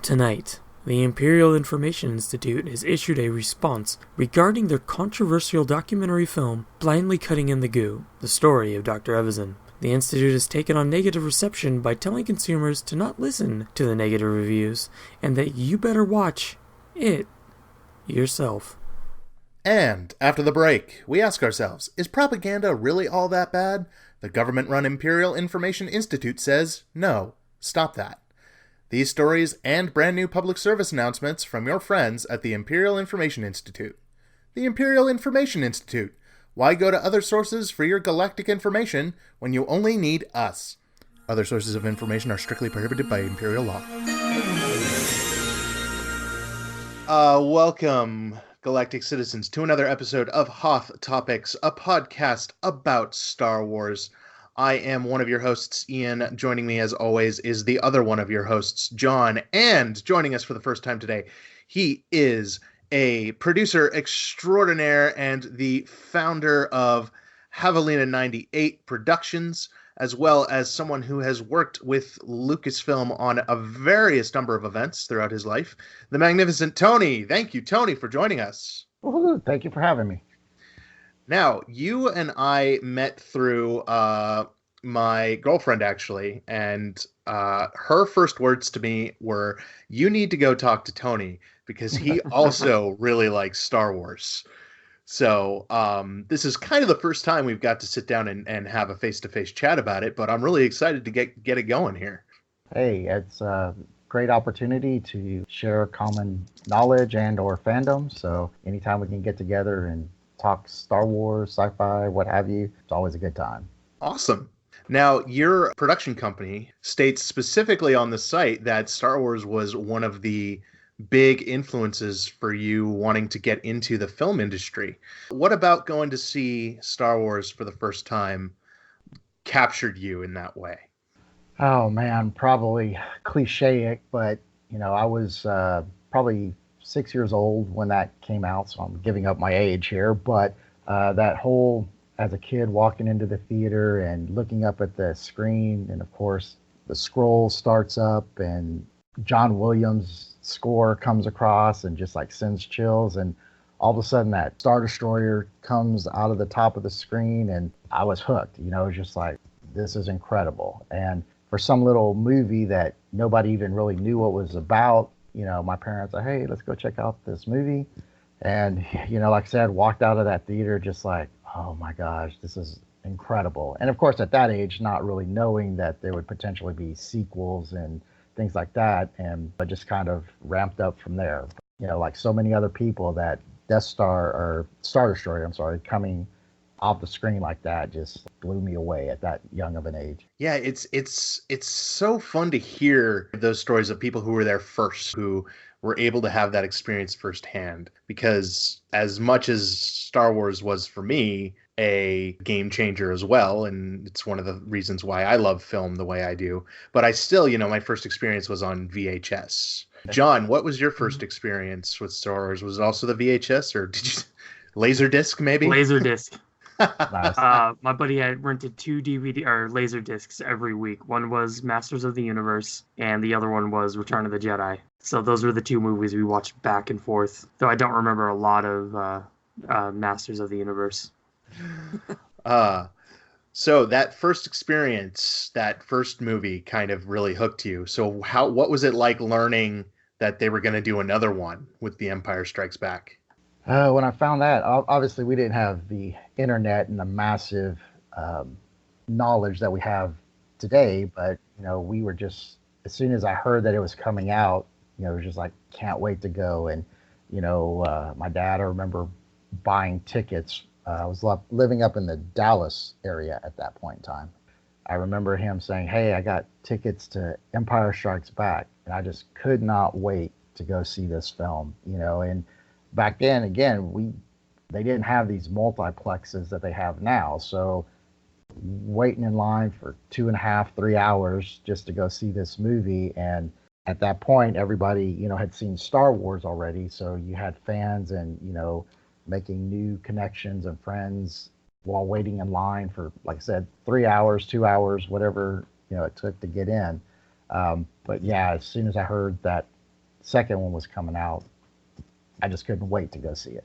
Tonight, the Imperial Information Institute has issued a response regarding their controversial documentary film, Blindly Cutting in the Goo, the story of Dr. Evazan. The Institute has taken on negative reception by telling consumers to not listen to the negative reviews, and that you better watch it yourself. And after the break, we ask ourselves, is propaganda really all that bad? The government-run Imperial Information Institute says, no, stop that. These stories and brand new public service announcements from your friends at the Imperial Information Institute. The Imperial Information Institute. Why go to other sources for your galactic information when you only need us? Other sources of information are strictly prohibited by Imperial law. Welcome, galactic citizens, to another episode of Hoth Topics, a podcast about Star Wars. I am one of your hosts, Ian. Joining me, as always, is the other one of your hosts, John. And joining us for the first time today, he is a producer extraordinaire and the founder of Javelina 98 Productions, as well as someone who has worked with Lucasfilm on a various number of events throughout his life, the magnificent Tony. Thank you, Tony, for joining us. Woo-hoo. Thank you for having me. Now, you and I met through my girlfriend, actually, and her first words to me were, you need to go talk to Tony, because he also really likes Star Wars. So this is kind of the first time we've got to sit down and have a face-to-face chat about it, but I'm really excited to get it going here. Hey, it's a great opportunity to share common knowledge and or fandom, so anytime we can get together and talk Star Wars, sci-fi, what have you, it's always a good time. Awesome. Now, your production company states specifically on the site that Star Wars was one of the big influences for you wanting to get into the film industry. What about going to see Star Wars for the first time captured you in that way? Oh man, probably cliche, but I was probably 6 years old when that came out, so I'm giving up my age here, but that whole, as a kid, walking into the theater and looking up at the screen, and of course the scroll starts up and John Williams' score comes across and just like sends chills, and all of a sudden that Star Destroyer comes out of the top of the screen and I was hooked. It was just like, this is incredible. And for some little movie that nobody even really knew what was about, my parents said, hey, let's go check out this movie. And, like I said, walked out of that theater just like, oh my gosh, this is incredible. And of course, at that age, not really knowing that there would potentially be sequels and things like that. And I just kind of ramped up from there. Like so many other people, that Star Destroyer, coming off the screen like that just blew me away at that young of an age. Yeah, it's so fun to hear those stories of people who were there first, who were able to have that experience firsthand, because as much as Star Wars was for me a game changer as well, and it's one of the reasons why I love film the way I do, but I still, my first experience was on VHS. John, what was your first experience with Star Wars? Was it also the VHS, or did you Laserdisc maybe? Laserdisc. Nice. My buddy had rented 2 DVD or laser discs every week. One was Masters of the Universe, and the other one was Return of the Jedi. So those were the 2 movies we watched back and forth. Though I don't remember a lot of Masters of the Universe. So that first experience, that first movie, kind of really hooked you. So what was it like learning that they were going to do another one with The Empire Strikes Back? When I found that, obviously we didn't have the internet and the massive knowledge that we have today, but we were just, as soon as I heard that it was coming out, it was just like, can't wait to go. And my dad, I remember buying tickets. I was living up in the Dallas area at that point in time. I remember him saying, hey, I got tickets to Empire Strikes Back, and I just could not wait to go see this film. And back then, again, they didn't have these multiplexes that they have now. So waiting in line for 2.5, 3 hours just to go see this movie. And at that point, everybody, had seen Star Wars already. So you had fans and, making new connections and friends while waiting in line for, like I said, 3 hours, 2 hours, whatever, it took to get in. But yeah, as soon as I heard that second one was coming out, I just couldn't wait to go see it.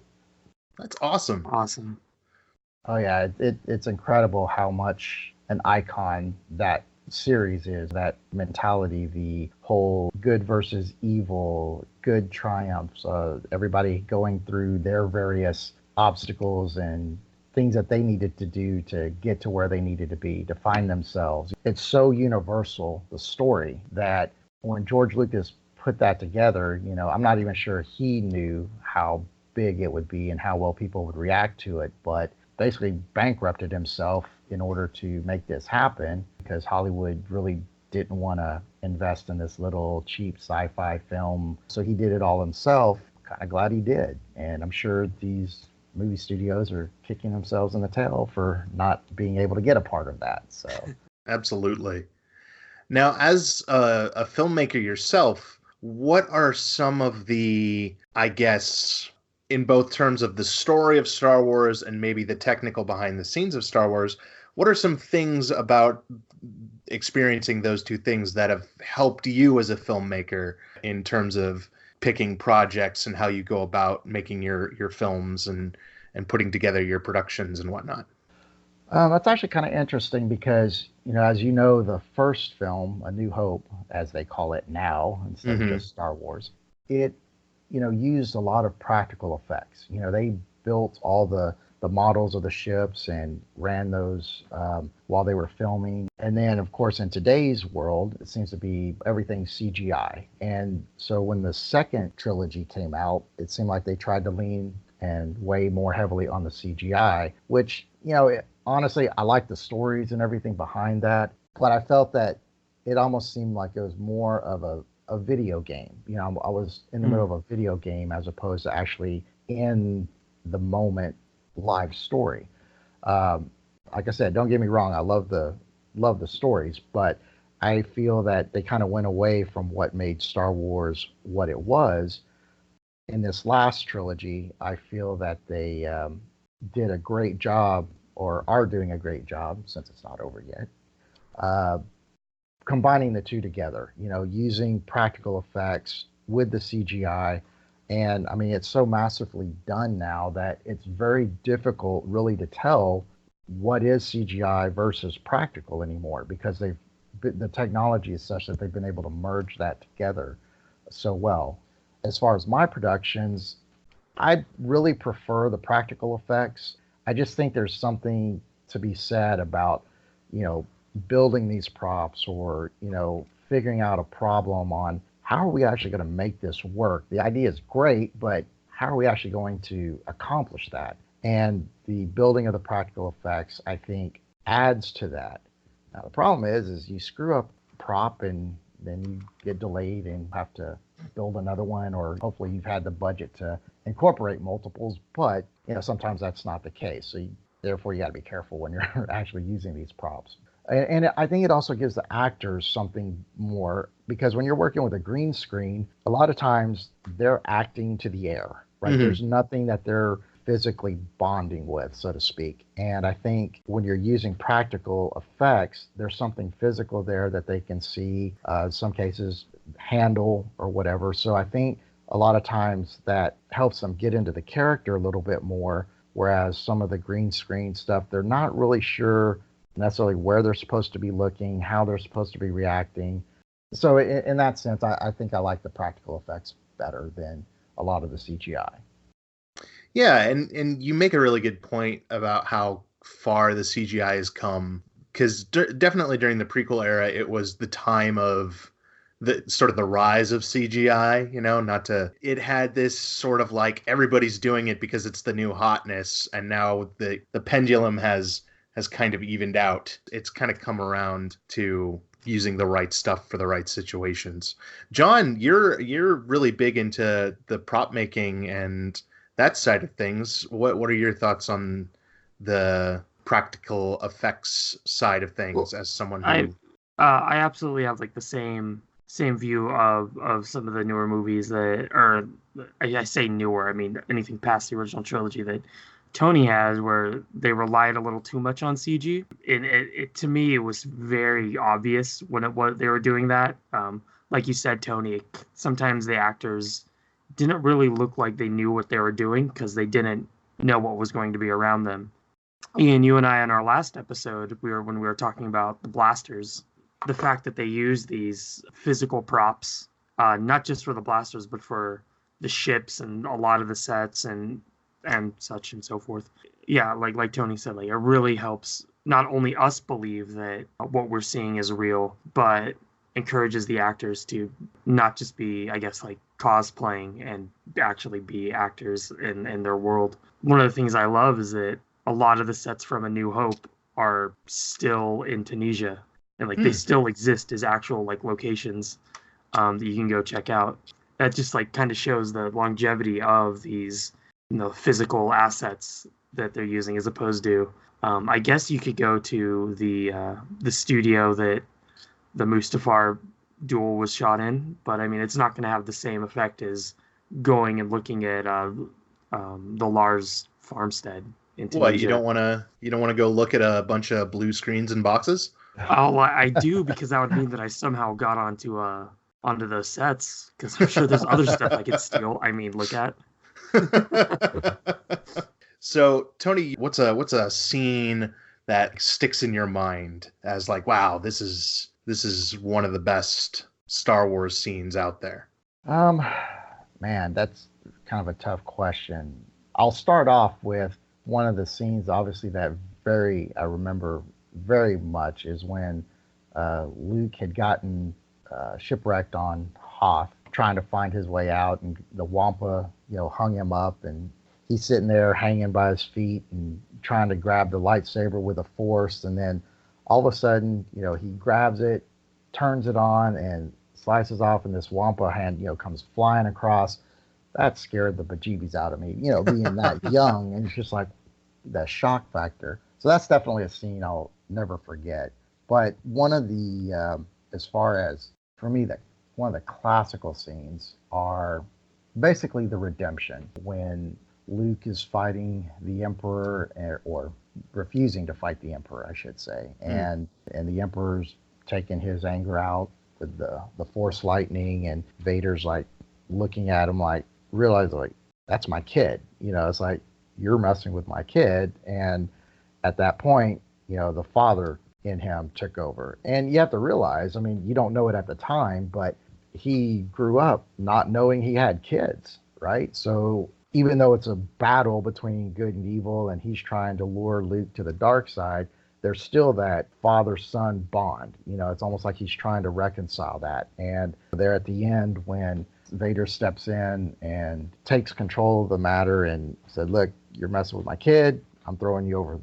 That's awesome. Awesome. Oh yeah, it's incredible how much an icon that series is. That mentality, the whole good versus evil, good triumphs, everybody going through their various obstacles and things that they needed to do to get to where they needed to be, to find themselves. It's so universal, the story, that when George Lucas put that together, I'm not even sure he knew how big it would be and how well people would react to it, but basically bankrupted himself in order to make this happen, because Hollywood really didn't want to invest in this little cheap sci-fi film. So he did it all himself. Kind of glad he did. And I'm sure these movie studios are kicking themselves in the tail for not being able to get a part of that. So Absolutely. Now, as a filmmaker yourself, what are some of the, I guess, in both terms of the story of Star Wars and maybe the technical behind the scenes of Star Wars, what are some things about experiencing those two things that have helped you as a filmmaker in terms of picking projects and how you go about making your films and putting together your productions and whatnot? That's actually kind of interesting because, as you know, the first film, A New Hope, as they call it now, instead of just Star Wars, it, used a lot of practical effects. They built all the models of the ships and ran those while they were filming. And then, of course, in today's world, it seems to be everything CGI. And so when the second trilogy came out, it seemed like they tried to lean and weigh more heavily on the CGI, which, honestly, I like the stories and everything behind that, but I felt that it almost seemed like it was more of a video game. I was in the middle of a video game as opposed to actually in the moment live story. Like I said, don't get me wrong, I love the stories, but I feel that they kind of went away from what made Star Wars what it was. In this last trilogy, I feel that they did a great job, or are doing a great job, since it's not over yet, combining the two together, using practical effects with the CGI. And I mean, it's so massively done now that it's very difficult really to tell what is CGI versus practical anymore, because the technology is such that they've been able to merge that together so well. As far as my productions, I really prefer the practical effects. I just think there's something to be said about, building these props, or, figuring out a problem on how are we actually going to make this work. The idea is great, but how are we actually going to accomplish that? And the building of the practical effects, I think, adds to that. Now, the problem is you screw up a prop and then you get delayed and have to build another one, or hopefully you've had the budget to incorporate multiples, but sometimes that's not the case. So therefore you got to be careful when you're actually using these props. And I think it also gives the actors something more, because when you're working with a green screen, a lot of times they're acting to the air, right? There's nothing that they're physically bonding with, so to speak. And I think when you're using practical effects, there's something physical there that they can see, in some cases handle or whatever. So I think a lot of times that helps them get into the character a little bit more, whereas some of the green screen stuff, they're not really sure necessarily where they're supposed to be looking, how they're supposed to be reacting. So in that sense, I think I like the practical effects better than a lot of the CGI. Yeah, and you make a really good point about how far the CGI has come, because definitely during the prequel era, it was the time of the sort of the rise of CGI, it had this sort of like everybody's doing it because it's the new hotness, and now the pendulum has kind of evened out. It's kind of come around to using the right stuff for the right situations. John, you're really big into the prop making and that side of things. What are your thoughts on the practical effects side of things, as someone who I absolutely have like the same view of some of the newer movies that, or I say newer, I mean anything past the original trilogy that Tony has, where they relied a little too much on CG. And it to me, it was very obvious when they were doing that. like you said, Tony, sometimes the actors didn't really look like they knew what they were doing because they didn't know what was going to be around them. Ian, you and I in our last episode, when we were talking about the blasters, the fact that they use these physical props, not just for the blasters, but for the ships and a lot of the sets and such and so forth. Yeah, like Tony said, like it really helps not only us believe that what we're seeing is real, but encourages the actors to not just be, I guess, like cosplaying and actually be actors in their world. One of the things I love is that a lot of the sets from A New Hope are still in Tunisia, and like they still exist as actual like locations that you can go check out. That just like kind of shows the longevity of these, physical assets that they're using, as opposed to, I guess you could go to the studio that the Mustafar duel was shot in, but I mean it's not going to have the same effect as going and looking at the Lars farmstead in Tunisia. What, you don't want to go look at a bunch of blue screens and boxes? Oh, I do, because that would mean that I somehow got onto those sets, because I'm sure there's other stuff I could steal. I mean, look at. So, Tony, what's a scene that sticks in your mind as like, wow, this is one of the best Star Wars scenes out there? Man, that's kind of a tough question. I'll start off with one of the scenes, obviously, that I remember very much is when Luke had gotten shipwrecked on Hoth, trying to find his way out, and the Wampa, hung him up, and he's sitting there hanging by his feet and trying to grab the lightsaber with a force, and then all of a sudden, he grabs it, turns it on, and slices off, and this Wampa hand, comes flying across. That scared the bejeebies out of me, being that young, and it's just like the shock factor. So that's definitely a scene I'll never forget. But one of the, as far as, for me, one of the classical scenes are basically the redemption, when Luke is fighting the Emperor, or refusing to fight the Emperor, I should say, and the Emperor's taking his anger out with the Force lightning, and Vader's like looking at him like, realize like, that's my kid, it's like, you're messing with my kid. And at that point, the father in him took over. And you have to realize, I mean, you don't know it at the time, but he grew up not knowing he had kids, right? So even though it's a battle between good and evil, and he's trying to lure Luke to the dark side, there's still that father-son bond. It's almost like he's trying to reconcile that. And there at the end, when Vader steps in and takes control of the matter and said, look, you're messing with my kid, I'm throwing you over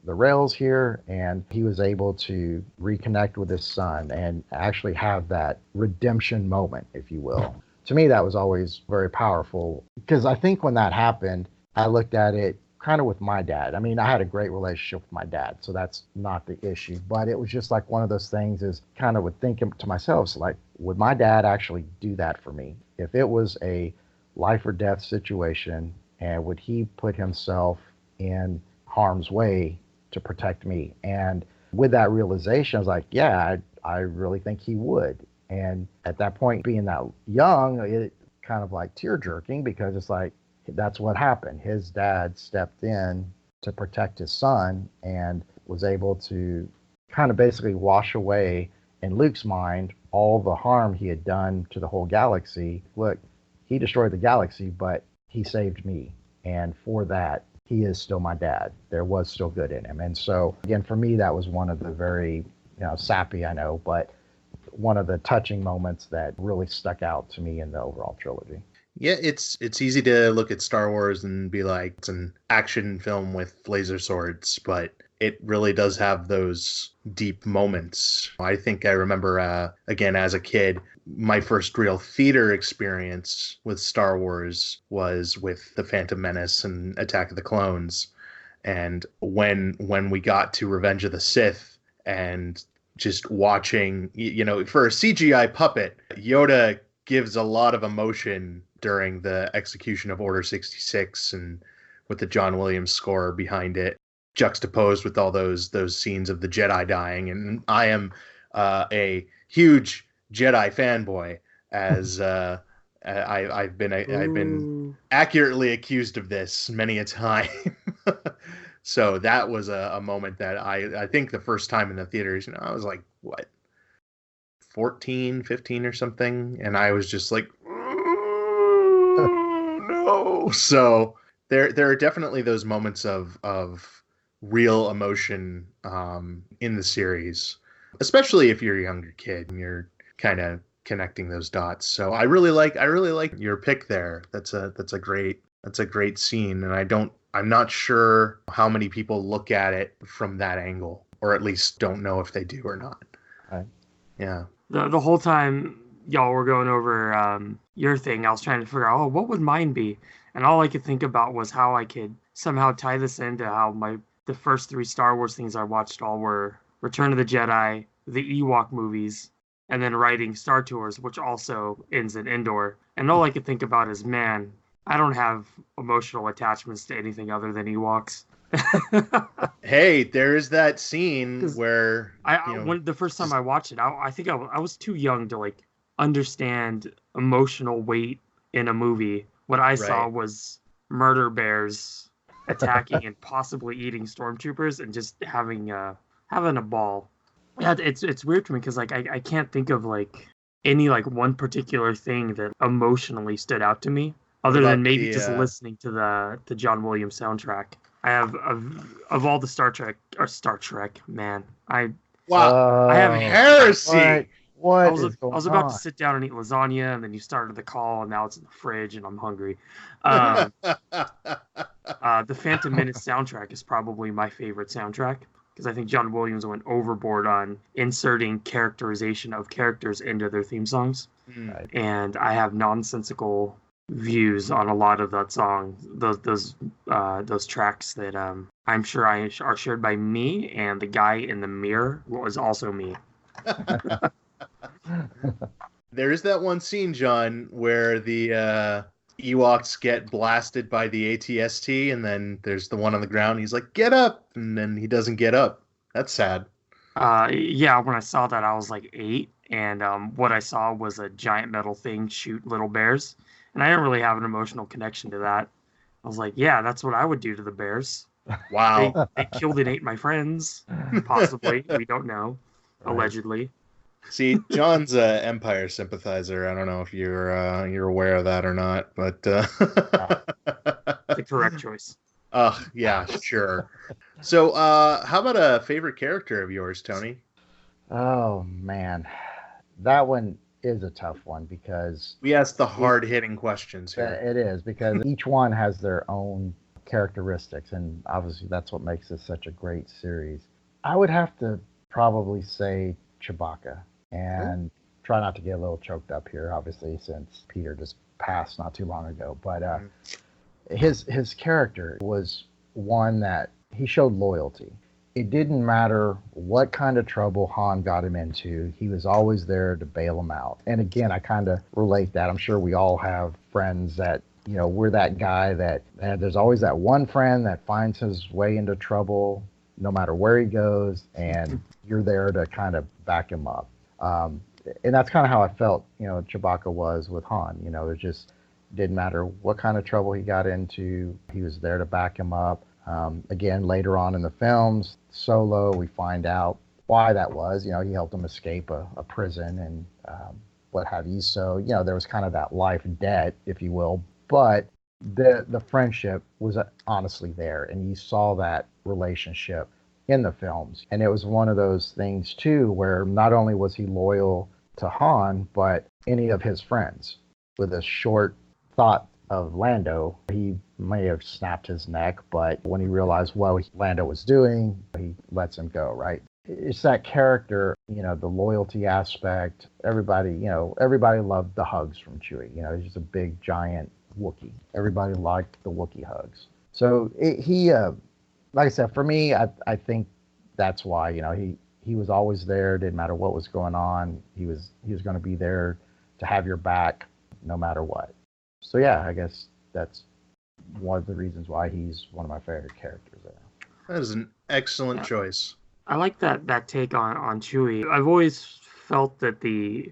the rails here. And he was able to reconnect with his son and actually have that redemption moment, if you will. To me, that was always very powerful, because I think when that happened, I looked at it kind of with my dad. I mean, I had a great relationship with my dad, so that's not the issue. But it was just like one of those things, is kind of would think to myself, so like, would my dad actually do that for me? If it was a life or death situation, and would he put himself in harm's way to protect me? And with that realization, I was like, yeah, I really think he would. And at that point, being that young, it kind of like tear jerking, because it's like, that's what happened. His dad stepped in to protect his son and was able to kind of basically wash away, in Luke's mind, all the harm he had done to the whole galaxy. Look, he destroyed the galaxy, but he saved me. And for that, he is still my dad. There was still good in him. And so, again, for me, that was one of the very, sappy, I know, but one of the touching moments that really stuck out to me in the overall trilogy. Yeah, it's easy to look at Star Wars and be like, it's an action film with laser swords, but it really does have those deep moments. I think I remember, again, as a kid, my first real theater experience with Star Wars was with The Phantom Menace and Attack of the Clones. And when we got to Revenge of the Sith, and just watching, for a CGI puppet, Yoda gives a lot of emotion during the execution of Order 66, and with the John Williams score behind it, juxtaposed with all those scenes of the Jedi dying. And I am a huge Jedi fanboy, as I've been accurately accused of this many a time. So that was a moment that I think the first time in the theaters, I was like, what, 14, 15 or something, and I was just like, no. So there are definitely those moments of real emotion in the series, especially if you're a younger kid and you're kind of connecting those dots. So I really like your pick there. That's a great scene, and I'm not sure how many people look at it from that angle, or at least don't know if they do or not. Right. Yeah. The whole time y'all were going over your thing, I was trying to figure out, what would mine be? And all I could think about was how I could somehow tie this into how the first 3 Star Wars things I watched all were Return of the Jedi, the Ewok movies, and then writing Star Tours, which also ends in Endor. And all I could think about is, man, I don't have emotional attachments to anything other than Ewoks. Hey, there's that scene where when the first time I watched it, I think I was too young to like understand emotional weight in a movie. What I saw was murder bears attacking and possibly eating stormtroopers and just having a ball. Yeah, it's weird for me because like I can't think of like any like one particular thing that emotionally stood out to me other than maybe just listening to the John Williams soundtrack. I have of all the Star Trek, man. I have heresy. What I was about to sit down and eat lasagna, and then you started the call, and now it's in the fridge, and I'm hungry. The Phantom Menace soundtrack is probably my favorite soundtrack because I think John Williams went overboard on inserting characterization of characters into their theme songs, and I have nonsensical views on a lot of that song, those tracks that I'm sure are shared by me, and the guy in the mirror was also me. There is that one scene, John, where the Ewoks get blasted by the AT-ST, and then there's the one on the ground. He's like, "Get up!" and then he doesn't get up. That's sad. Yeah, when I saw that, I was like 8, and what I saw was a giant metal thing shoot little bears. And I didn't really have an emotional connection to that. I was like, yeah, that's what I would do to the bears. Wow. They killed and ate my friends, possibly. We don't know. Right. Allegedly. See, John's an Empire sympathizer. I don't know if you're aware of that or not, but the correct choice. Yeah, sure. So, how about a favorite character of yours, Tony? Oh man, that one is a tough one because we ask the hard-hitting questions here. It is because each one has their own characteristics, and obviously that's what makes this such a great series. I would have to probably say Chewbacca, and try not to get a little choked up here, obviously, since Peter just passed not too long ago. But his character was one that he showed loyalty. It didn't matter what kind of trouble Han got him into. He was always there to bail him out. And again, I kind of relate that. I'm sure we all have friends that, we're that guy that there's always that one friend that finds his way into trouble no matter where he goes, and you're there to kind of back him up. And that's kind of how I felt, Chewbacca was with Han. It just didn't matter what kind of trouble he got into. He was there to back him up. Again, later on in the films, Solo, we find out why that was. He helped him escape a prison and what have you. So, there was kind of that life debt, if you will. But the friendship was honestly there, and you saw that relationship in the films. And it was one of those things, too, where not only was he loyal to Han, but any of his friends. With a short thought of Lando, he may have snapped his neck, but when he realized what Lando was doing, he lets him go, right? It's that character, the loyalty aspect. Everybody loved the hugs from Chewie. He's just a big, giant Wookiee. Everybody liked the Wookiee hugs. So he, like I said, for me, I think that's why, he was always there. Didn't matter what was going on. He was going to be there to have your back no matter what. So yeah, I guess that's one of the reasons why he's one of my favorite characters there. That is an excellent choice. I like that take on Chewie. I've always felt that the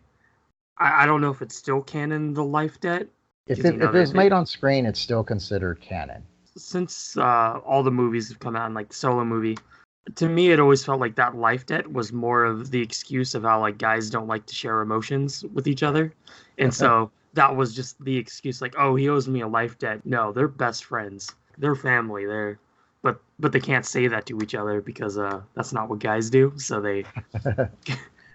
I don't know if it's still canon, the life debt. If it's made on screen, it's still considered canon. Since all the movies have come out, and like the Solo movie, to me it always felt like that life debt was more of the excuse of how like guys don't like to share emotions with each other, and so that was just the excuse, like, oh, he owes me a life debt. No, they're best friends, they're family, but they can't say that to each other because that's not what guys do. So they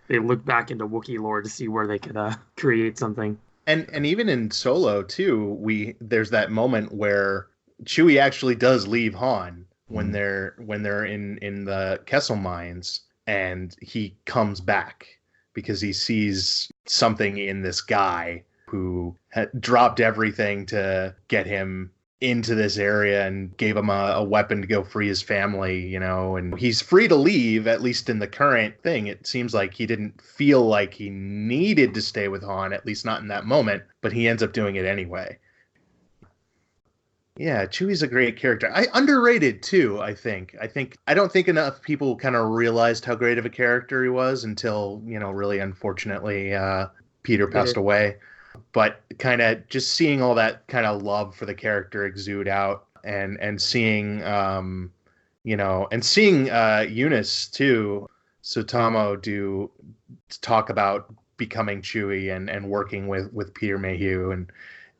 they look back into Wookiee lore to see where they could create something. And even in Solo too, there's that moment where Chewie actually does leave Han when they're in the Kessel mines, and he comes back because he sees something in this guy who had dropped everything to get him into this area and gave him a weapon to go free his family, and he's free to leave, at least in the current thing. It seems like he didn't feel like he needed to stay with Han, at least not in that moment, but he ends up doing it anyway. Yeah, Chewie's a great character. Underrated too, I think. I don't think enough people kind of realized how great of a character he was until, really unfortunately, Peter passed away. But kind of just seeing all that kind of love for the character exude out, and seeing, and seeing Eunice too, Sotamo talk about becoming Chewie and working with Peter Mayhew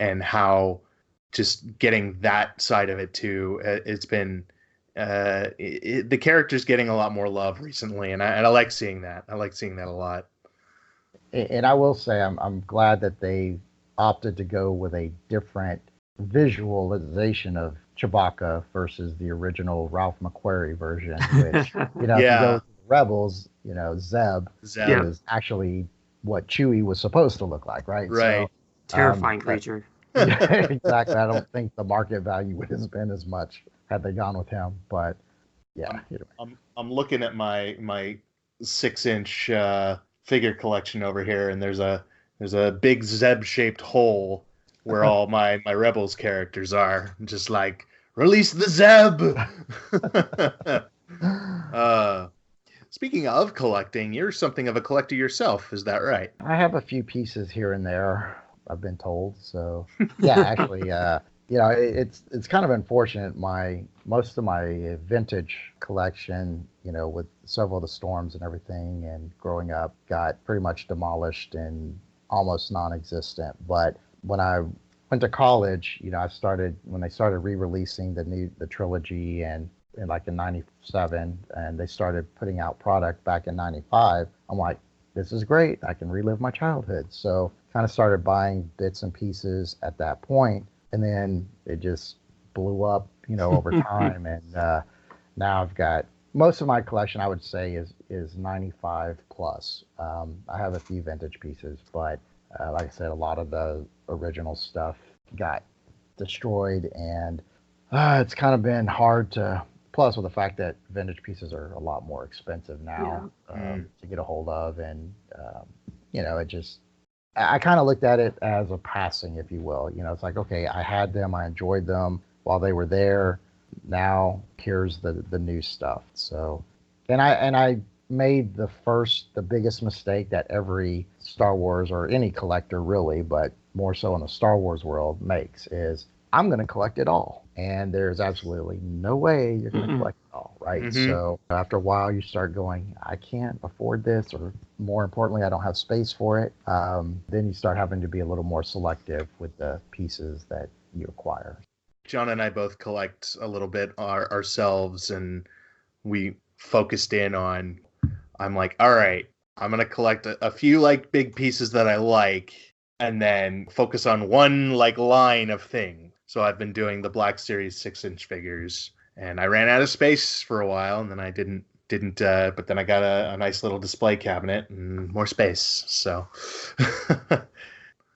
and how just getting that side of it too. It's been the character's getting a lot more love recently, and I like seeing that. I like seeing that a lot. And I will say I'm glad that they opted to go with a different visualization of Chewbacca versus the original Ralph McQuarrie version, which, if you go to Rebels, Zeb is actually what Chewie was supposed to look like, right? Right. So, terrifying creature. Exactly. I don't think the market value would have been as much had they gone with him, but yeah. I'm looking at my 6-inch figure collection over here, and there's a big Zeb-shaped hole where all my Rebels characters are. Just like, release the Zeb! Speaking of collecting, you're something of a collector yourself, is that right? I have a few pieces here and there, I've been told. So yeah, actually, it's kind of unfortunate. Most of my vintage collection, with several of the storms and everything, and growing up, got pretty much demolished and almost non-existent. But when I went to college, when they started re-releasing the trilogy and like in 97, and they started putting out product back in 95, I'm like, this is great. I can relive my childhood. So kind of started buying bits and pieces at that point, and then it just blew up, over time. And now I've got most of my collection, I would say, is 95 plus. I have a few vintage pieces, but like I said, a lot of the original stuff got destroyed, and it's kind of been hard to. Plus, with the fact that vintage pieces are a lot more expensive now to get a hold of, and it just. I kind of looked at it as a passing, if you will. It's like, okay, I had them, I enjoyed them while they were there. Now here's the new stuff. So, and I made the biggest mistake that every Star Wars, or any collector really, but more so in the Star Wars world, makes, is I'm going to collect it all. And there's absolutely no way you're going to collect it all, right? Mm-hmm. So after a while, you start going, I can't afford this, or more importantly, I don't have space for it. Then you start having to be a little more selective with the pieces that you acquire. John and I both collect a little bit ourselves, and we focused in on, I'm like, all right, I'm going to collect a few like big pieces that I like, and then focus on one like line of thing. So I've been doing the Black Series 6-inch figures, and I ran out of space for a while, and then I didn't. But then I got a nice little display cabinet and more space. So.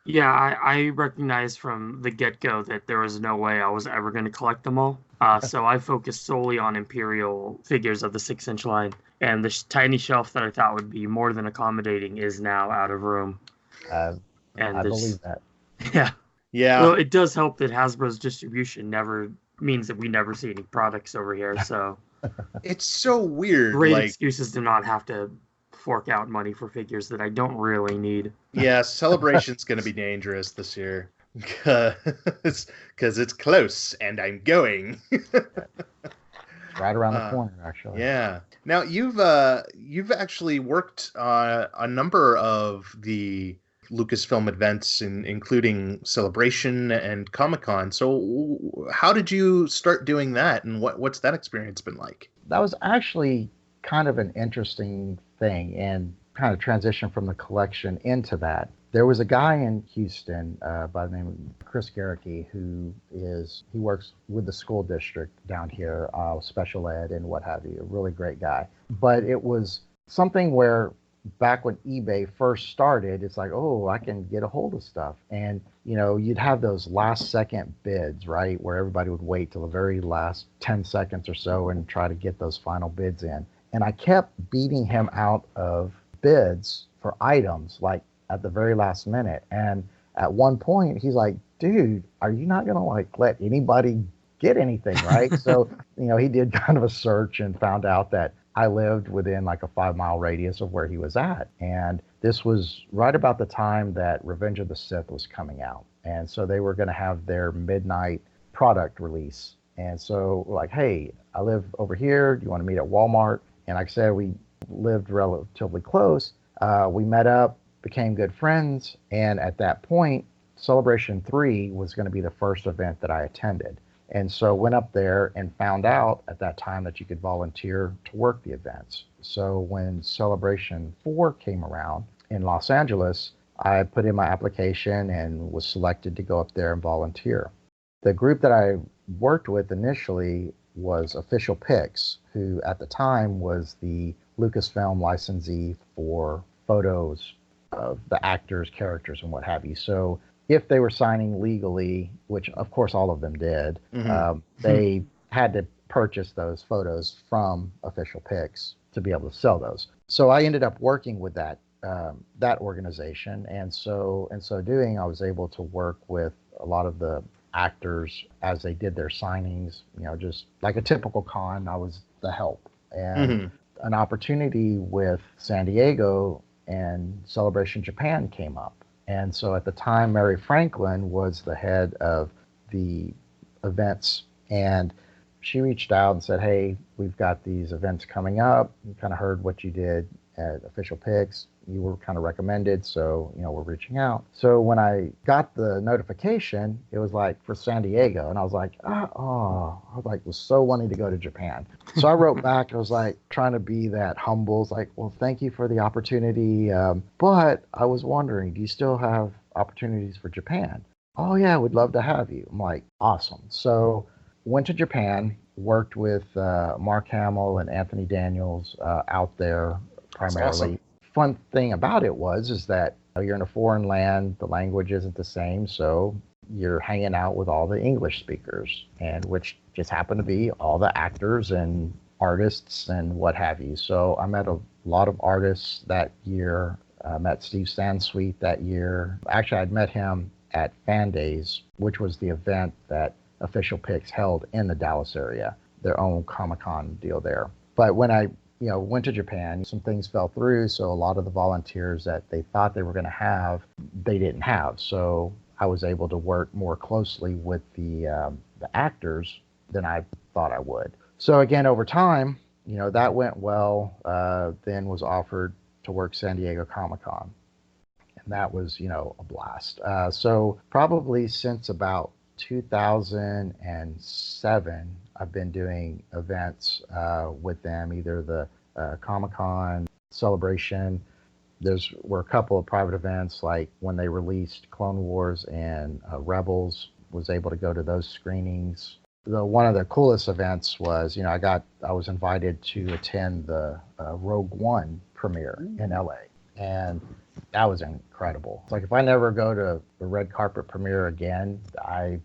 Yeah, I recognized from the get-go that there was no way I was ever going to collect them all. So I focused solely on Imperial figures of the 6-inch line, and the tiny shelf that I thought would be more than accommodating is now out of room. I believe that. Yeah. Yeah. Well, it does help that Hasbro's distribution never means that we never see any products over here. So it's so weird. Great excuses to not have to fork out money for figures that I don't really need. Yeah, Celebration's going to be dangerous this year because it's close and I'm going. It's right around the corner, actually. Yeah. Now you've actually worked on a number of the Lucasfilm events, including Celebration and Comic-Con. So how did you start doing that, and what's that experience been like? That was actually kind of an interesting thing and kind of transition from the collection into that. There was a guy in Houston by the name of Chris Garricky he works with the school district down here, special ed and what have you, a really great guy. But it was something where back when eBay first started, it's like, oh, I can get a hold of stuff. And, you'd have those last second bids, right, where everybody would wait till the very last 10 seconds or so and try to get those final bids in. And I kept beating him out of bids for items, like at the very last minute. And at one point, he's like, dude, are you not going to let anybody get anything, right? So, he did kind of a search and found out that I lived within like a 5-mile radius of where he was at. And this was right about the time that Revenge of the Sith was coming out. And so they were going to have their midnight product release. And so we're like, hey, I live over here. Do you want to meet at Walmart? And like I said, we lived relatively close. We met up, became good friends. And at that point, Celebration 3 was going to be the first event that I attended. And so went up there and found out at that time that you could volunteer to work the events. So when Celebration 4 came around in Los Angeles, I put in my application and was selected to go up there and volunteer. The group that I worked with initially was Official Pics, who at the time was the Lucasfilm licensee for photos of the actors, characters, and what have you. So if they were signing legally, which of course all of them did, they had to purchase those photos from Official Pics to be able to sell those. So I ended up working with that organization, and so in so doing, I was able to work with a lot of the actors as they did their signings. Just like a typical con, I was the help. And an opportunity with San Diego and Celebration Japan came up. And so at the time, Mary Franklin was the head of the events, and she reached out and said, hey, we've got these events coming up. We kind of heard what you did at Official Pics. You were kind of recommended, so, we're reaching out. So when I got the notification, it was like for San Diego, and I was like, was so wanting to go to Japan. So I wrote back, I was like trying to be that humble. It's like, well, thank you for the opportunity, but I was wondering, do you still have opportunities for Japan? Oh yeah, we'd love to have you. I'm like, awesome. So went to Japan, worked with Mark Hamill and Anthony Daniels out there primarily. Awesome. Fun thing about it is that you're in a foreign land, the language isn't the same, so you're hanging out with all the English speakers, and which just happen to be all the actors and artists and what have you. So I met a lot of artists that year. I met Steve Sansweet that year. Actually, I'd met him at Fan Days, which was the event that Official Pics held in the Dallas area, their own Comic-Con deal there. But when I went to Japan, some things fell through, so a lot of the volunteers that they thought they were going to have, they didn't have. So I was able to work more closely with the actors than I thought I would. So again, over time, that went well. Then was offered to work San Diego Comic-Con, and that was, a blast. So probably since about 2007, I've been doing events with them, either the Comic-Con, Celebration. Were a couple of private events, like when they released Clone Wars and Rebels, was able to go to those screenings. One of the coolest events was, I was invited to attend the Rogue One premiere in LA, and that was incredible. It's like, if I never go to the red carpet premiere again, I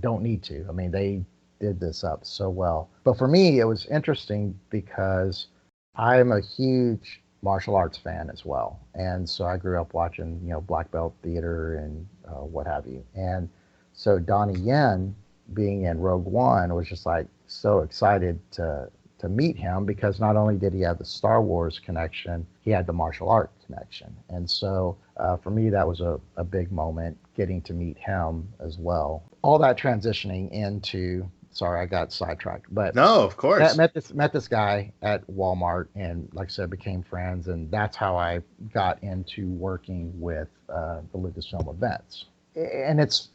don't need to. I mean, they did this up so well. But for me, it was interesting because I'm a huge martial arts fan as well. And so I grew up watching, black belt theater and what have you. And so Donnie Yen being in Rogue One was just like so excited to to meet him, because not only did he have the Star Wars connection, he had the martial art connection. And so for me, that was a big moment, getting to meet him as well. All that transitioning into, sorry, I got sidetracked, but no, of course, met this guy at Walmart, and like I said, became friends, and that's how I got into working with the Lucasfilm events. And it's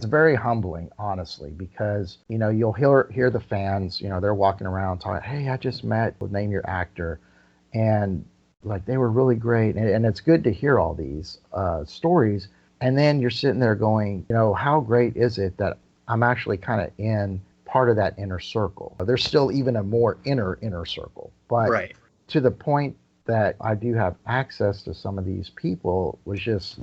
very humbling, honestly, because you'll hear the fans, they're walking around talking, hey, I just met, name your actor, and like they were really great, and it's good to hear all these stories, and then you're sitting there going, how great is it that I'm actually kind of in part of that inner circle. There's still even a more inner circle, but right. To the point that I do have access to some of these people was just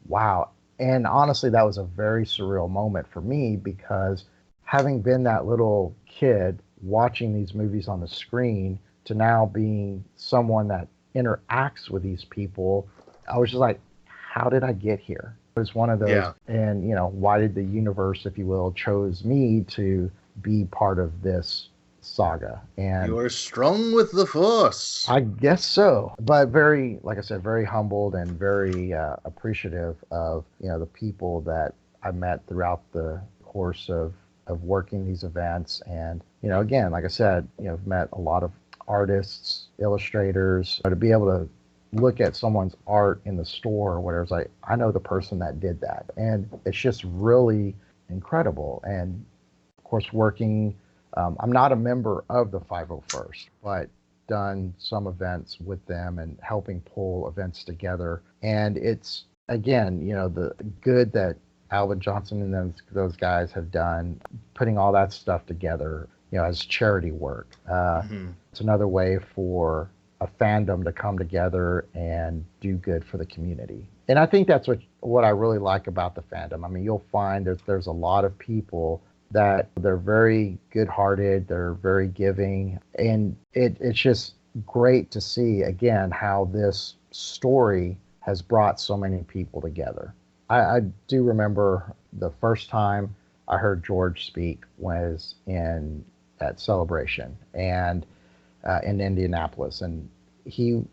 wow. And honestly, that was a very surreal moment for me, because having been that little kid watching these movies on the screen to now being someone that interacts with these people, I was just like, how did I get here? It was one of those, yeah. And why did the universe, if you will, chose me to be part of this saga? And you are strong with the Force. I guess so, but very, like I said, very humbled and very appreciative of the people that I met throughout the course of working these events. And again, like I said, I've met a lot of artists, illustrators. To be able to look at someone's art in the store or whatever, it's like, I know the person that did that, and it's just really incredible. And of course, working, I'm not a member of the 501st, but done some events with them and helping pull events together. And it's, again, the good that Alvin Johnson and those guys have done, putting all that stuff together, as charity work. It's another way for a fandom to come together and do good for the community. And I think that's what I really like about the fandom. I mean, you'll find that there's a lot of people that they're very good-hearted, they're very giving, and it's just great to see, again, how this story has brought so many people together. I do remember the first time I heard George speak was at Celebration, and in Indianapolis, and he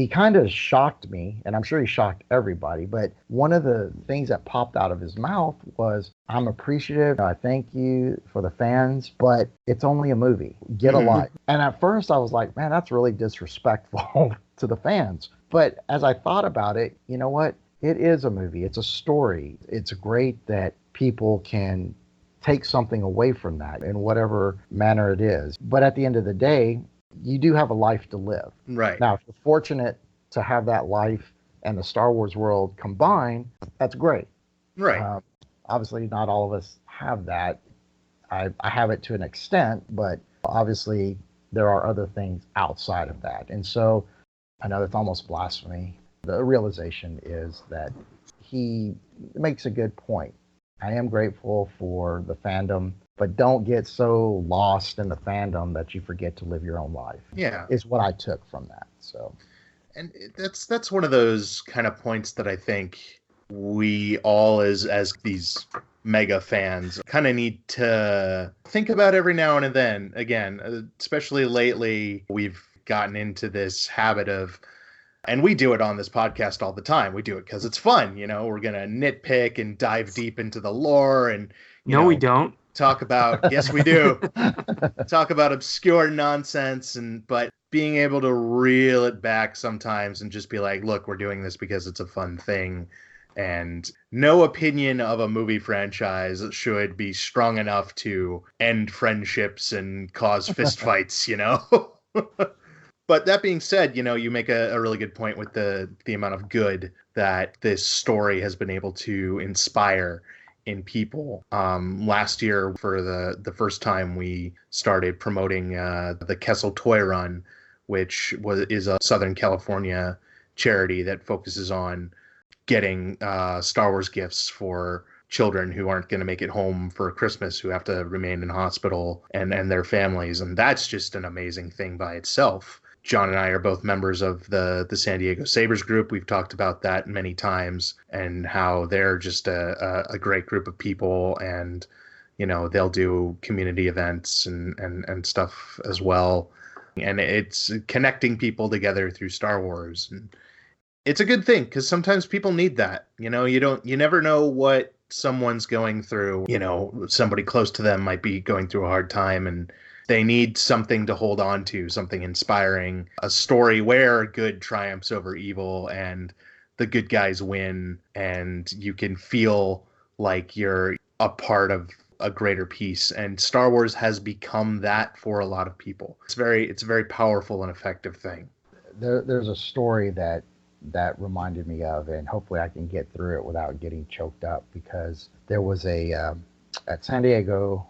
kind of shocked me, and I'm sure he shocked everybody, but one of the things that popped out of his mouth was, I'm appreciative, I thank you for the fans, but it's only a movie, get a life. And at first I was like, man, that's really disrespectful to the fans. But as I thought about it, you know what, it is a movie, it's a story. It's great that people can take something away from that in whatever manner it is. But at the end of the day, you do have a life to live. Right. Now, if you're fortunate to have that life and the Star Wars world combined, that's great. Right. Obviously, not all of us have that. I have it to an extent, but obviously there are other things outside of that. And so I know that's almost blasphemy. The realization is that he makes a good point. I am grateful for the fandom, but don't get so lost in the fandom that you forget to live your own life. Yeah. Is what I took from that. So, and that's one of those kind of points that I think we all as these mega fans kind of need to think about every now and then. Again, especially lately, we've gotten into this habit of, and we do it on this podcast all the time. We do it because it's fun. We're going to nitpick and dive deep into the lore and, we don't. Talk about, yes, we do. Talk about obscure nonsense, but being able to reel it back sometimes and just be like, look, we're doing this because it's a fun thing. And no opinion of a movie franchise should be strong enough to end friendships and cause fistfights, But that being said, you make a really good point with the amount of good that this story has been able to inspire in people. Last year, for the first time, we started promoting the Kessel Toy Run, which is a Southern California charity that focuses on getting Star Wars gifts for children who aren't going to make it home for Christmas, who have to remain in hospital, and their families. And that's just an amazing thing by itself. John and I are both members of the San Diego Sabres group. We've talked about that many times and how they're just a great group of people. And, they'll do community events and stuff as well. And it's connecting people together through Star Wars. And it's a good thing because sometimes people need that. You never know what someone's going through. Somebody close to them might be going through a hard time and they need something to hold on to, something inspiring, a story where good triumphs over evil and the good guys win, and you can feel like you're a part of a greater piece. And Star Wars has become that for a lot of people. It's a very powerful and effective thing. There's a story that reminded me of, and hopefully I can get through it without getting choked up, because there was at San Diego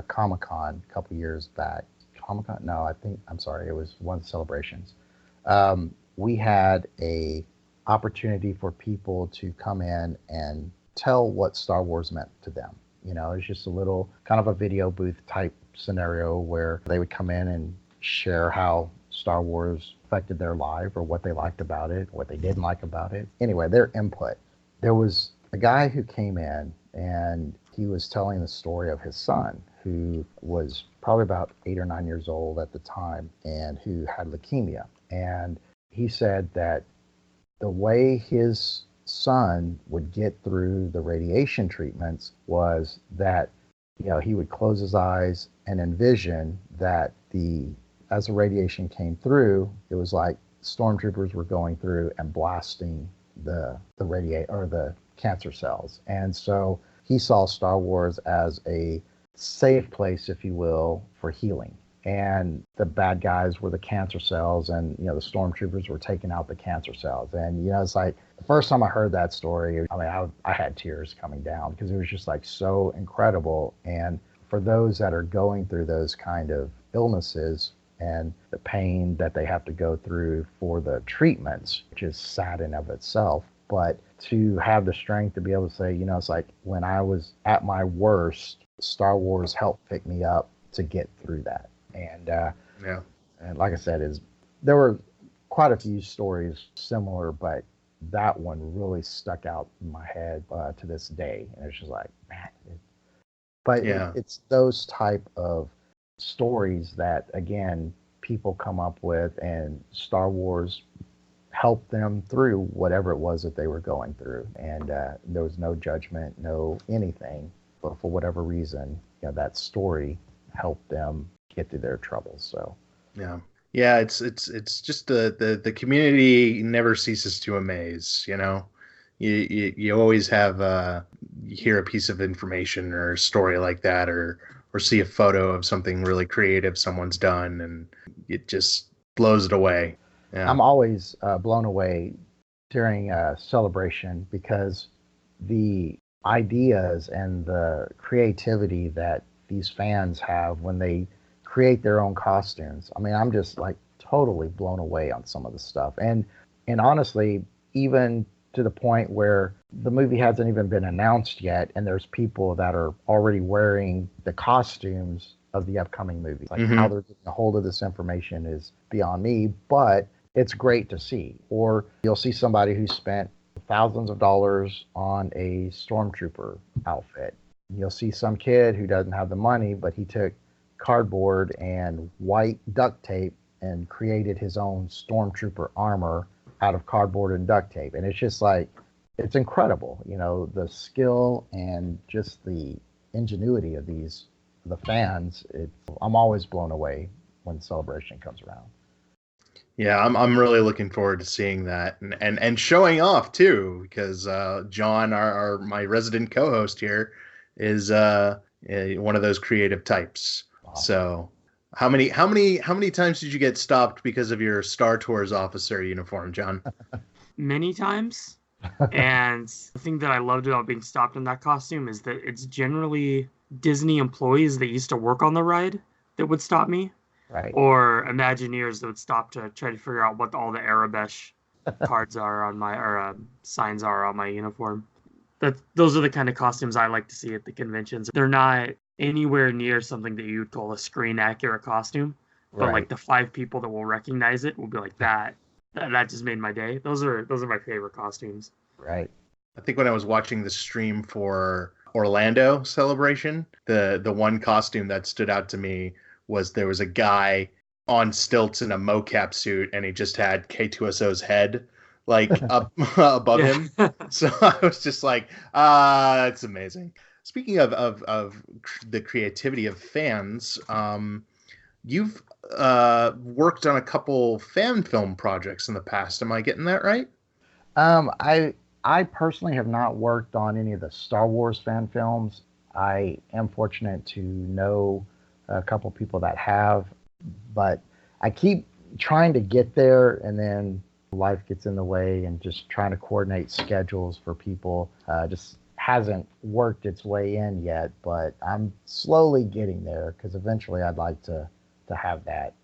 Comic-Con a couple years back. Comic-Con? No, I'm sorry, it was one of the celebrations. We had a opportunity for people to come in and tell what Star Wars meant to them. It's just a little kind of a video booth type scenario where they would come in and share how Star Wars affected their life, or what they liked about it, what they didn't like about it. Anyway, their input. There was a guy who came in and he was telling the story of his son, who was probably about 8 or 9 years old at the time and who had leukemia. And he said that the way his son would get through the radiation treatments was that he would close his eyes and envision that as the radiation came through, it was like stormtroopers were going through and blasting the cancer cells. And so he saw Star Wars as a safe place, if you will, for healing. And the bad guys were the cancer cells, and the stormtroopers were taking out the cancer cells. And it's like the first time I heard that story, I had tears coming down, because it was just like so incredible. And for those that are going through those kind of illnesses and the pain that they have to go through for the treatments, which is sad in of itself, but to have the strength to be able to say, it's like when I was at my worst, Star Wars helped pick me up to get through that. And and like I said, there were quite a few stories similar, but that one really stuck out in my head to this day. And it's just like, man. It's those type of stories that, again, people come up with, and Star Wars helped them through whatever it was that they were going through. And there was no judgment, no anything, but for whatever reason, that story helped them get through their troubles. So it's just the community never ceases to amaze. You always have you hear a piece of information or a story like that, or see a photo of something really creative someone's done, and it just blows it away. I'm always blown away during a celebration, because the ideas and the creativity that these fans have when they create their own costumes. I'm just like totally blown away on some of the stuff. And honestly, even to the point where the movie hasn't even been announced yet, and there's people that are already wearing the costumes of the upcoming movie. Like how they're getting a hold of this information is beyond me, but it's great to see. Or you'll see somebody who spent thousands of dollars on a stormtrooper outfit. You'll see some kid who doesn't have the money, but he took cardboard and white duct tape and created his own stormtrooper armor out of cardboard and duct tape. And it's just like, it's incredible, the skill and just the ingenuity of the fans. I'm always blown away when Celebration comes around. Yeah, I'm really looking forward to seeing that and showing off too, because John, my resident co-host here, is one of those creative types. Wow. So how many times did you get stopped because of your Star Tours officer uniform, John? Many times. And the thing that I loved about being stopped in that costume is that it's generally Disney employees that used to work on the ride that would stop me. Right. Or Imagineers that would stop to try to figure out what all the Arabesh cards are on my, or signs are on my uniform. Those are the kind of costumes I like to see at the conventions. They're not anywhere near something that you'd call a screen accurate costume, but like the 5 people that will recognize it will be like, that just made my day. Those are my favorite costumes. Right. I think when I was watching the stream for Orlando celebration. The one costume that stood out to me was there was a guy on stilts in a mocap suit, and he just had K2SO's head like up above him. So I was just like, it's amazing. Speaking of the creativity of fans, you've worked on a couple fan film projects in the past. Am I getting that right? I personally have not worked on any of the Star Wars fan films. I am fortunate to know a couple people that have, but I keep trying to get there, and then life gets in the way, and just trying to coordinate schedules for people just hasn't worked its way in yet. But I'm slowly getting there, because eventually I'd like to have that.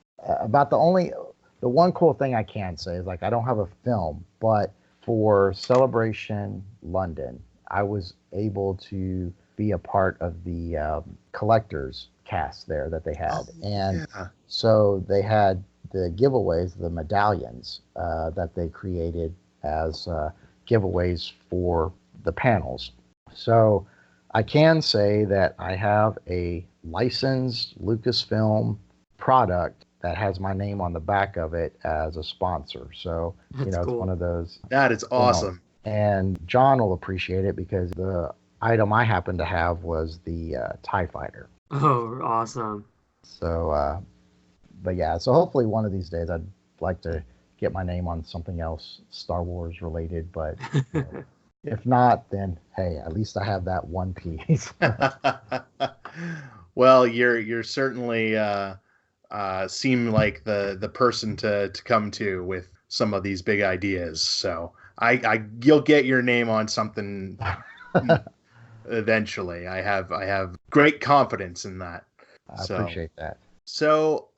About the one cool thing I can say is, like, I don't have a film, but for Celebration London, I was able to be a part of the collectors cast there that they had. So they had the giveaways, the medallions that they created as giveaways for the panels. So I can say that I have a licensed Lucasfilm product that has my name on the back of it as a sponsor. So, That's cool. It's one of those. That is awesome. And John will appreciate it, because the item I happen to have was the TIE Fighter. Oh, awesome. So, but yeah, so hopefully one of these days I'd like to get my name on something else Star Wars related. But if not, then hey, at least I have that one piece. Well, you're certainly seem like the person to come to with some of these big ideas. So you'll get your name on something eventually. I have great confidence in that. I appreciate that. So,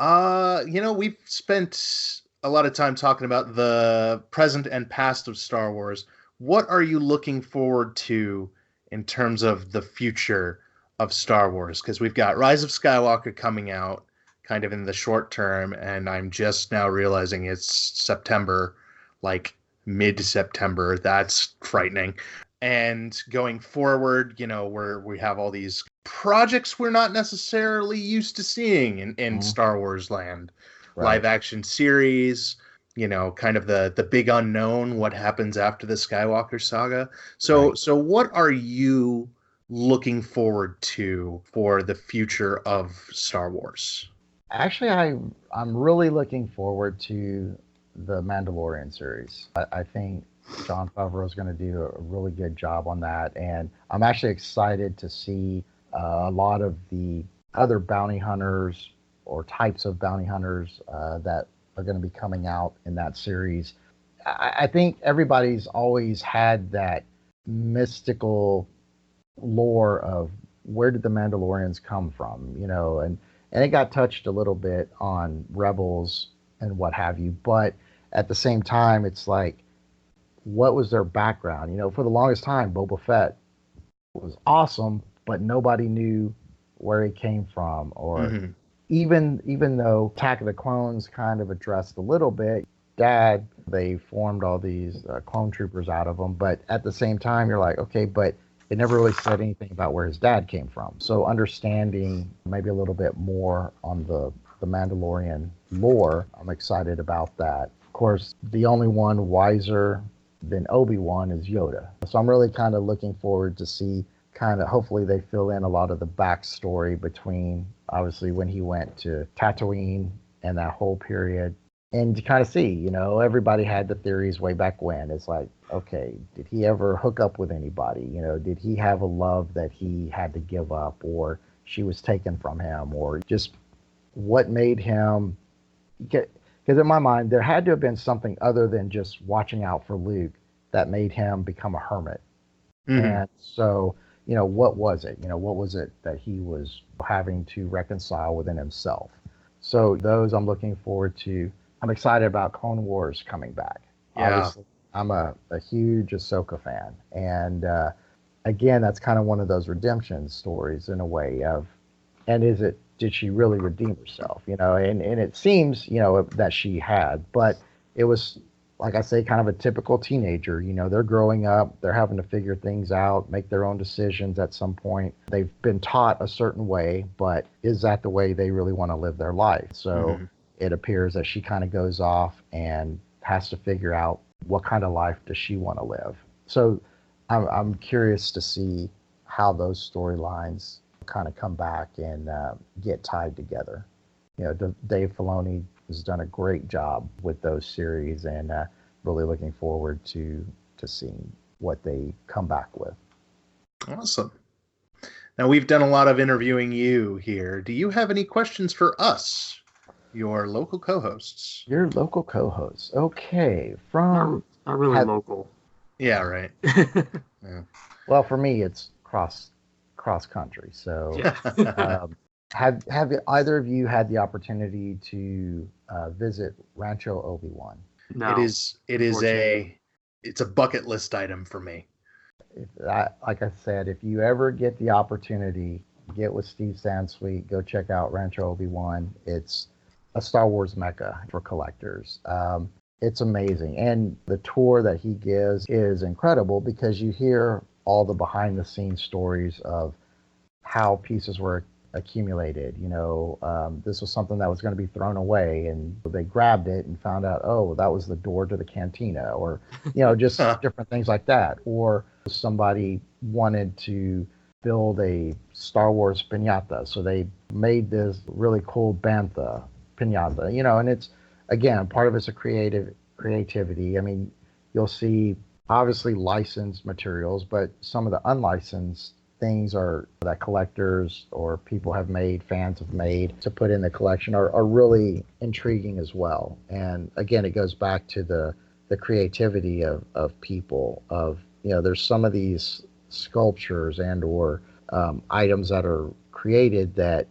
we've spent a lot of time talking about the present and past of Star Wars. What are you looking forward to in terms of the future of Star Wars? Because we've got Rise of Skywalker coming out kind of in the short term, and I'm just now realizing it's September, like mid-September. That's frightening. And going forward, we have all these projects we're not necessarily used to seeing in Star Wars land. Right. Live action series, kind of the big unknown, what happens after the Skywalker saga. So what are you looking forward to for the future of Star Wars? Actually, I'm really looking forward to the Mandalorian series. I think Jon Favreau is going to do a really good job on that, and I'm actually excited to see a lot of the other bounty hunters or types of bounty hunters that are going to be coming out in that series. I think everybody's always had that mystical lore of where did the Mandalorians come from, and it got touched a little bit on Rebels and what have you, but at the same time, it's like, what was their background? For the longest time, Boba Fett was awesome, but nobody knew where he came from, or even though Attack of the Clones kind of addressed a little bit, they formed all these clone troopers out of them, but at the same time, you're like, okay, but it never really said anything about where his dad came from. So understanding maybe a little bit more on the Mandalorian lore, I'm excited about that. Of course, the only one wiser than Obi-Wan is Yoda. So I'm really kind of looking forward to see hopefully they fill in a lot of the backstory between, obviously, when he went to Tatooine and that whole period. And to kind of see, everybody had the theories way back when. It's like, okay, did he ever hook up with anybody? Did he have a love that he had to give up, or she was taken from him, or just what made him get? Because in my mind, there had to have been something other than just watching out for Luke that made him become a hermit. And so, what was it? What was it that he was having to reconcile within himself? So those I'm looking forward to. I'm excited about Clone Wars coming back. Yeah. Obviously, I'm a huge Ahsoka fan. And again, that's kind of one of those redemption stories in a way of, and did she really redeem herself? And it seems, that she had, but it was like I say, kind of a typical teenager. They're growing up, they're having to figure things out, make their own decisions at some point. They've been taught a certain way, but is that the way they really want to live their life? So it appears that she kind of goes off and has to figure out what kind of life does she want to live. So I'm curious to see how those storylines kind of come back and get tied together. Dave Filoni has done a great job with those series, and really looking forward to seeing what they come back with. Awesome. Now, we've done a lot of interviewing you here. Do you have any questions for us, your local co-hosts? Your local co-hosts. Okay. From not really local. Yeah, right. Yeah. Well, for me, it's cross country. So, have either of you had the opportunity to visit Rancho Obi-Wan? No. It's a bucket list item for me. Like I said, if you ever get the opportunity, get with Steve Sansweet, go check out Rancho Obi-Wan. It's a Star Wars mecca for collectors. It's amazing. And the tour that he gives is incredible because you hear all the behind the scenes stories of how pieces were accumulated. This was something that was going to be thrown away, and they grabbed it and found out, oh, that was the door to the cantina, or just different things like that. Or somebody wanted to build a Star Wars piñata, so they made this really cool bantha piñata, and it's, again, part of it's a creativity. I mean, you'll see obviously licensed materials, but some of the unlicensed things that collectors or people have made, fans have made to put in the collection are really intriguing as well. And again, it goes back to the creativity of people. There's some of these sculptures and or items that are created that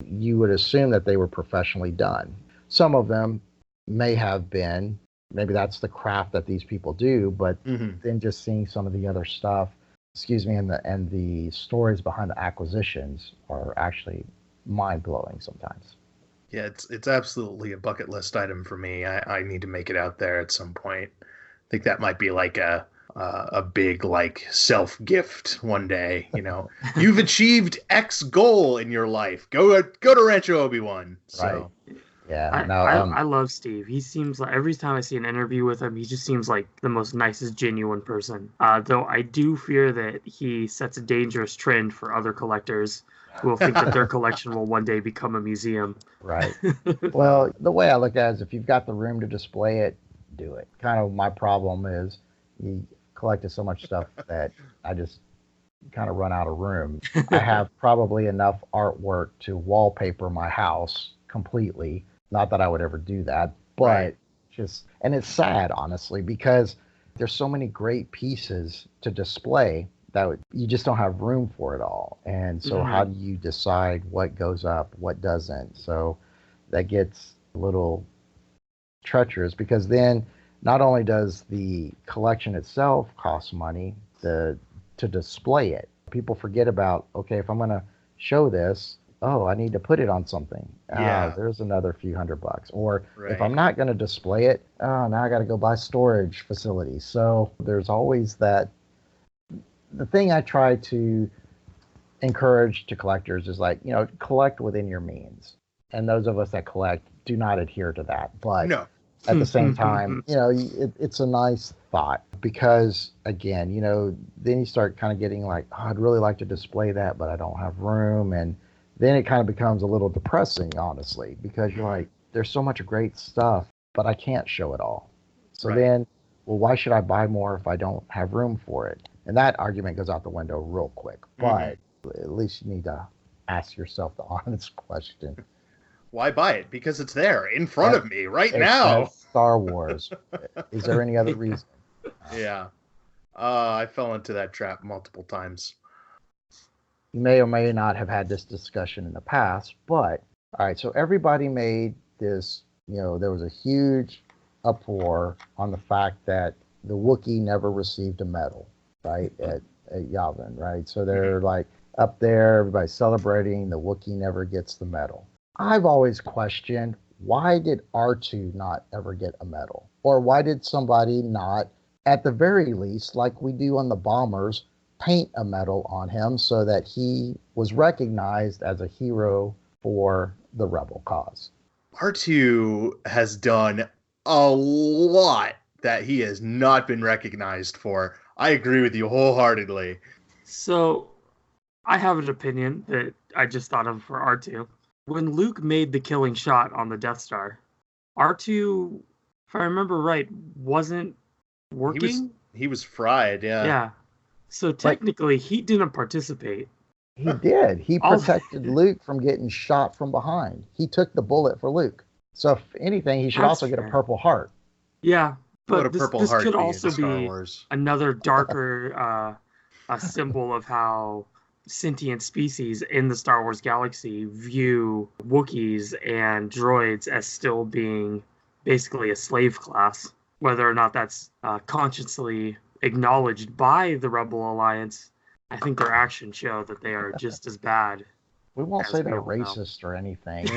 you would assume that they were professionally done. Some of them may have been, maybe that's the craft that these people do, but then just seeing some of the other stuff, and the stories behind the acquisitions are actually mind-blowing sometimes. Yeah, it's absolutely a bucket list item for me. I need to make it out there at some point. I think that might be like a big like self-gift one day. You've achieved X goal in your life. Go to Rancho Obi-Wan. So. Right. Yeah, I love Steve. He seems like, every time I see an interview with him, he just seems like the most nicest, genuine person. Though I do fear that he sets a dangerous trend for other collectors who will think that their collection will one day become a museum. Right. Well, the way I look at it is if you've got the room to display it, do it. Kind of my problem is you collected so much stuff that I just kind of run out of room. I have probably enough artwork to wallpaper my house completely. Not that I would ever do that, but and it's sad, honestly, because there's so many great pieces to display that you just don't have room for it all. And so how do you decide what goes up, what doesn't? So that gets a little treacherous, because then not only does the collection itself cost money to display it, people forget about, okay, if I'm going to show this, I need to put it on something. There's another few $100. Or if I'm not going to display it, now I got to go buy storage facilities. So there's always that. The thing I try to encourage to collectors is collect within your means. And those of us that collect do not adhere to that. But at the same time, it's a nice thought, because again, then you start kind of getting like, I'd really like to display that, but I don't have room. And then it kind of becomes a little depressing, honestly, because you're like, there's so much great stuff, but I can't show it all. So then, well, why should I buy more if I don't have room for it? And that argument goes out the window real quick. But at least you need to ask yourself the honest question. Why buy it? Because it's there in front of me right now. Star Wars. Is there any other reason? Yeah. I fell into that trap multiple times. You may or may not have had this discussion in the past, but all right, so everybody made this, there was a huge uproar on the fact that the Wookiee never received a medal, right, at Yavin, right? So they're like up there, everybody's celebrating, the Wookiee never gets the medal. I've always questioned, why did R2 not ever get a medal? Or why did somebody not, at the very least, like we do on the bombers, paint a medal on him so that he was recognized as a hero for the rebel cause? R2 has done a lot that he has not been recognized for. I agree with you wholeheartedly. So, I have an opinion that I just thought of for R2. When Luke made the killing shot on the Death Star, R2, if I remember right, wasn't working? He was fried, yeah. Yeah. So technically, he didn't participate. He did. He protected Luke from getting shot from behind. He took the bullet for Luke. So if anything, he should also get a Purple Heart. Yeah, but this could also be another darker a symbol of how sentient species in the Star Wars galaxy view Wookiees and droids as still being basically a slave class. Whether or not that's consciously acknowledged by the Rebel Alliance, I think their actions show that they are just as bad. We won't say they're racist or anything.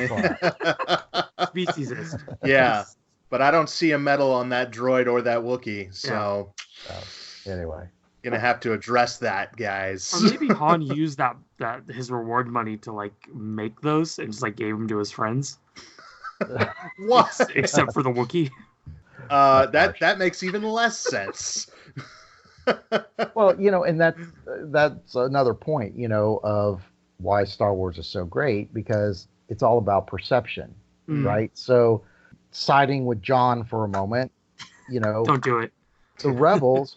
Speciesist. Yeah, but I don't see a medal on that droid or that Wookiee, so... Anyway. Gonna have to address that, guys. Or maybe Han used that his reward money to, like, make those and just, like, gave them to his friends. What? Except for the Wookiee. That makes even less sense. Well, and that's another point, of why Star Wars is so great, because it's all about perception, right? So, siding with John for a moment, don't do it. The rebels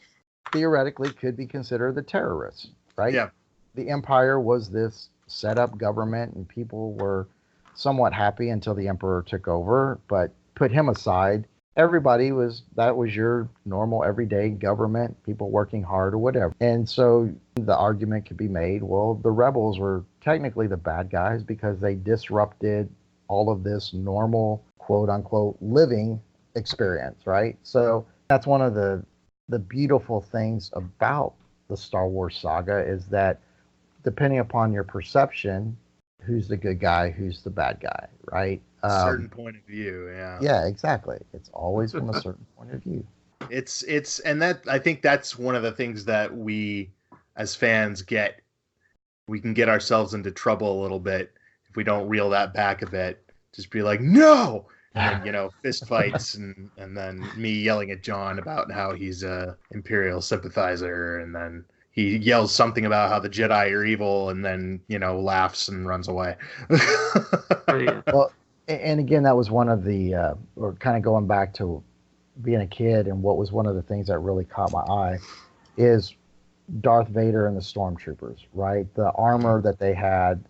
theoretically could be considered the terrorists, right? Yeah. The Empire was this set up government, and people were somewhat happy until the Emperor took over, but put him aside. Everybody that was your normal everyday government, people working hard or whatever. And so the argument could be made, well, the rebels were technically the bad guys because they disrupted all of this normal, quote unquote, living experience, right? So that's one of the beautiful things about the Star Wars saga, is that depending upon your perception, who's the good guy, who's the bad guy, right? Certain point of view, yeah. Yeah, exactly. It's always from a certain point of view. And that, I think that's one of the things that we as fans we can get ourselves into trouble a little bit if we don't reel that back a bit. Just be like, no! And then, fist fights and then me yelling at John about how he's a Imperial sympathizer, and then he yells something about how the Jedi are evil, and then, laughs and runs away. Well, and again, that was one of the, or kind of going back to being a kid, and what was one of the things that really caught my eye is Darth Vader and the Stormtroopers, right? The armor that they had,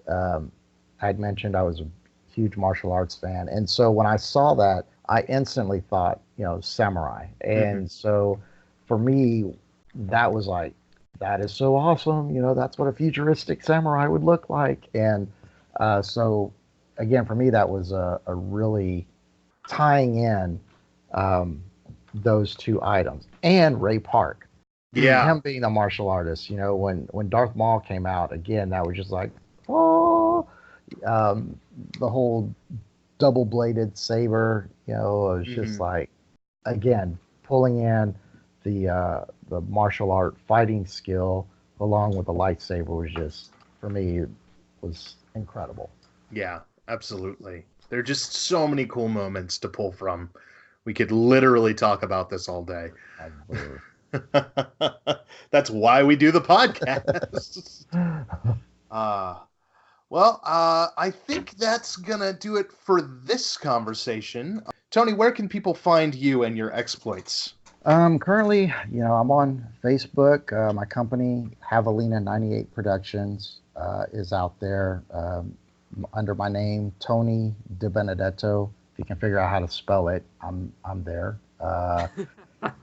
I'd mentioned I was a huge martial arts fan. And so when I saw that, I instantly thought, samurai. And so for me, that was like, that is so awesome. That's what a futuristic samurai would look like. And so again, for me, that was a really tying in those two items. And Ray Park. Yeah. Him being a martial artist, when Darth Maul came out, again, that was just like, oh, the whole double-bladed saber, it was just like, again, pulling in the martial art fighting skill along with the lightsaber was just, for me, it was incredible. Yeah, absolutely. There are just so many cool moments to pull from. We could literally talk about this all day. That's why we do the podcast. Well, I think that's going to do it for this conversation. Tony, where can people find you and your exploits? Currently, I'm on Facebook. My company, Javelina 98 Productions, is out there under my name, Tony Debenedetto. If you can figure out how to spell it, I'm there.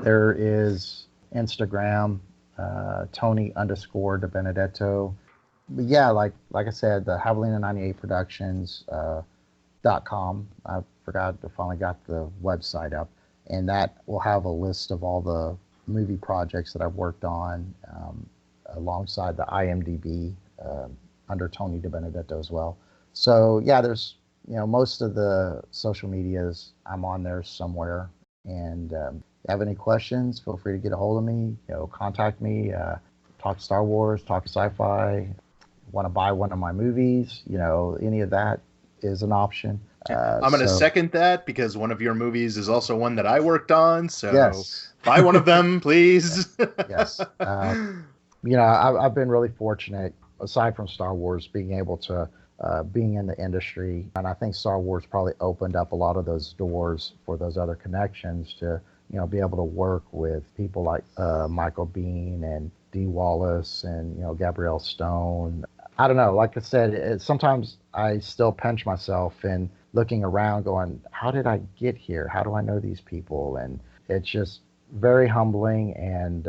There is Instagram, Tony_Debenedetto. But yeah, like I said, the Javelina 98 Productions .com. I forgot to finally got the website up, and that will have a list of all the movie projects that I've worked on, alongside the IMDb under Tony Debenedetto as well. So yeah, there's most of the social medias I'm on there somewhere. And if you have any questions, feel free to get a hold of me. Contact me. Talk Star Wars, talk sci-fi. Want to buy one of my movies? Any of that is an option. I'm going to second that because one of your movies is also one that I worked on. So yes. Buy one of them, please. Yes. I've been really fortunate, aside from Star Wars, being able to being in the industry. And I think Star Wars probably opened up a lot of those doors for those other connections to, be able to work with people like Michael Biehn and Dee Wallace and, Gabrielle Stone. I don't know. Like I said, sometimes I still pinch myself in looking around going, how did I get here? How do I know these people? And it's just very humbling and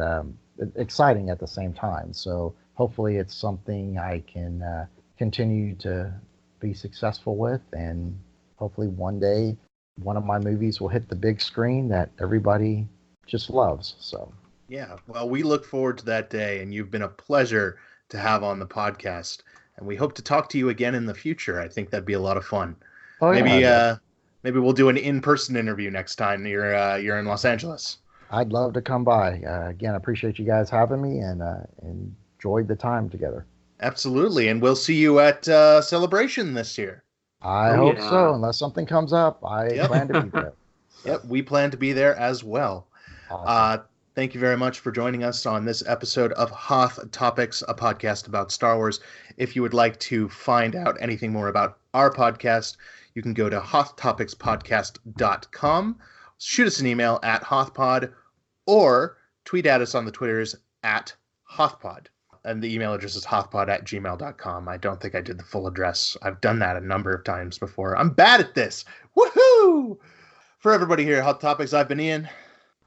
exciting at the same time. So hopefully it's something I can continue to be successful with, and hopefully one day one of my movies will hit the big screen that everybody just loves. So yeah, well, we look forward to that day, and you've been a pleasure to have on the podcast, and we hope to talk to you again in the future. I think that'd be a lot of fun. Maybe we'll do an in-person interview next time you're in Los Angeles. I'd love to come by. Again, I appreciate you guys having me, and enjoyed the time together. Absolutely, and we'll see you at Celebration this year. I hope so, unless something comes up. I plan to be there. Yep, we plan to be there as well. Awesome. Thank you very much for joining us on this episode of Hoth Topics, a podcast about Star Wars. If you would like to find out anything more about our podcast, you can go to hothtopicspodcast.com, shoot us an email at hothpod, or tweet at us on the Twitters at hothpod. And the email address is hothpod@gmail.com. I don't think I did the full address. I've done that a number of times before. I'm bad at this. Woohoo! For everybody here at Hoth Topics, I've been Ian.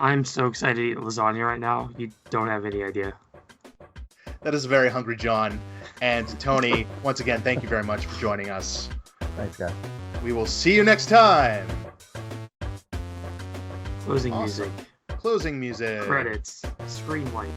I'm so excited to eat lasagna right now. You don't have any idea. That is a very hungry John. And Tony, once again, thank you very much for joining us. Thanks, guys. We will see you next time. Closing music. Closing music. Credits. Screen light.